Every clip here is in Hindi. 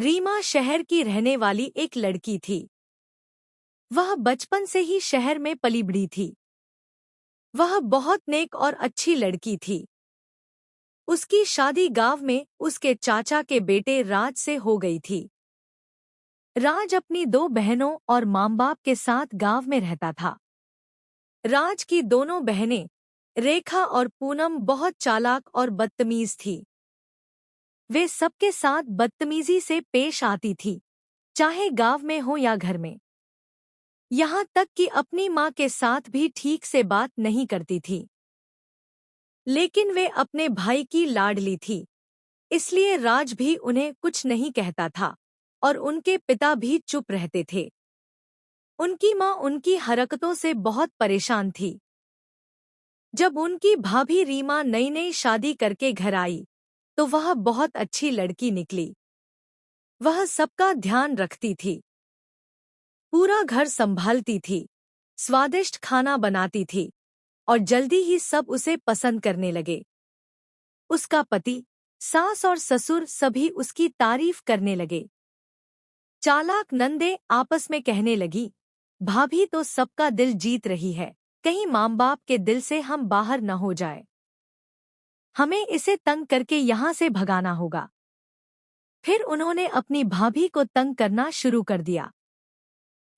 रीमा शहर की रहने वाली एक लड़की थी। वह बचपन से ही शहर में पली बढ़ी थी। वह बहुत नेक और अच्छी लड़की थी। उसकी शादी गांव में उसके चाचा के बेटे राज से हो गई थी। राज अपनी दो बहनों और माँ-बाप के साथ गांव में रहता था। राज की दोनों बहनें रेखा और पूनम बहुत चालाक और बदतमीज थी। वे सबके साथ बदतमीजी से पेश आती थी, चाहे गांव में हो या घर में। यहाँ तक कि अपनी माँ के साथ भी ठीक से बात नहीं करती थी। लेकिन वे अपने भाई की लाडली थी, इसलिए राज भी उन्हें कुछ नहीं कहता था और उनके पिता भी चुप रहते थे। उनकी माँ उनकी हरकतों से बहुत परेशान थी। जब उनकी भाभी रीमा नई नई शादी करके घर आई, तो वह बहुत अच्छी लड़की निकली। वह सबका ध्यान रखती थी, पूरा घर संभालती थी, स्वादिष्ट खाना बनाती थी और जल्दी ही सब उसे पसंद करने लगे। उसका पति, सास और ससुर सभी उसकी तारीफ करने लगे। चालाक नंदे आपस में कहने लगी, भाभी तो सबका दिल जीत रही है, कहीं माँ-बाप के दिल से हम बाहर न हो जाए। हमें इसे तंग करके यहाँ से भगाना होगा। फिर उन्होंने अपनी भाभी को तंग करना शुरू कर दिया।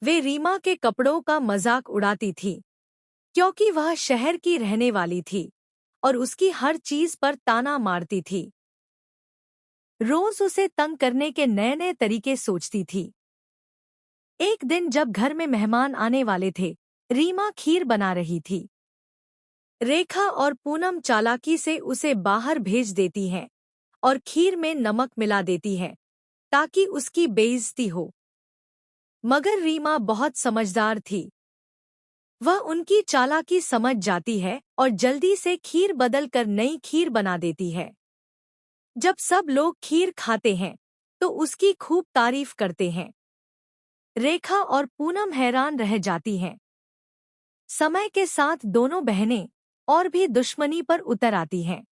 वे रीमा के कपड़ों का मजाक उड़ाती थी, क्योंकि वह शहर की रहने वाली थी और उसकी हर चीज पर ताना मारती थी। रोज उसे तंग करने के नए नए तरीके सोचती थी। एक दिन जब घर में मेहमान आने वाले थे, रीमा खीर बना रही थी। रेखा और पूनम चालाकी से उसे बाहर भेज देती हैं और खीर में नमक मिला देती हैं, ताकि उसकी बेइज्जती हो। मगर रीमा बहुत समझदार थी। वह उनकी चालाकी समझ जाती है और जल्दी से खीर बदल कर नई खीर बना देती है। जब सब लोग खीर खाते हैं, तो उसकी खूब तारीफ करते हैं। रेखा और पूनम हैरान रह जाती हैं। समय के साथ दोनों बहनें और भी दुश्मनी पर उतर आती हैं।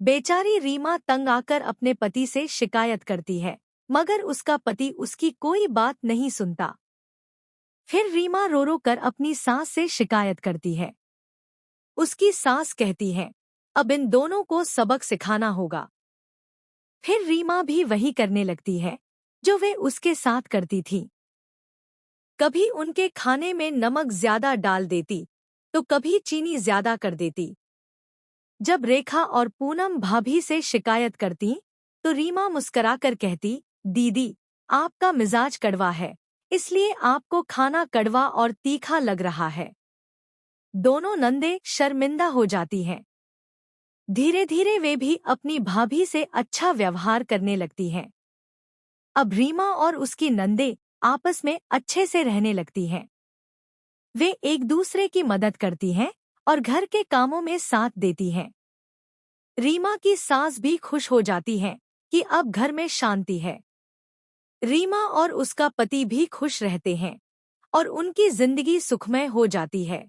बेचारी रीमा तंग आकर अपने पति से शिकायत करती है, मगर उसका पति उसकी कोई बात नहीं सुनता। फिर रीमा रो रो कर अपनी सास से शिकायत करती है। उसकी सास कहती है, अब इन दोनों को सबक सिखाना होगा। फिर रीमा भी वही करने लगती है, जो वे उसके साथ करती थी। कभी उनके खाने में नमक ज्यादा डाल देती, तो कभी चीनी ज्यादा कर देती। जब रेखा और पूनम भाभी से शिकायत करती, तो रीमा मुस्कराकर कहती, दीदी, आपका मिजाज कड़वा है, इसलिए आपको खाना कड़वा और तीखा लग रहा है। दोनों नंदे शर्मिंदा हो जाती हैं। धीरे धीरे वे भी अपनी भाभी से अच्छा व्यवहार करने लगती हैं। अब रीमा और उसकी नंदे आपस में अच्छे से रहने लगती हैं। वे एक दूसरे की मदद करती हैं और घर के कामों में साथ देती हैं। रीमा की सास भी खुश हो जाती है कि अब घर में शांति है। रीमा और उसका पति भी खुश रहते हैं और उनकी जिंदगी सुखमय हो जाती है।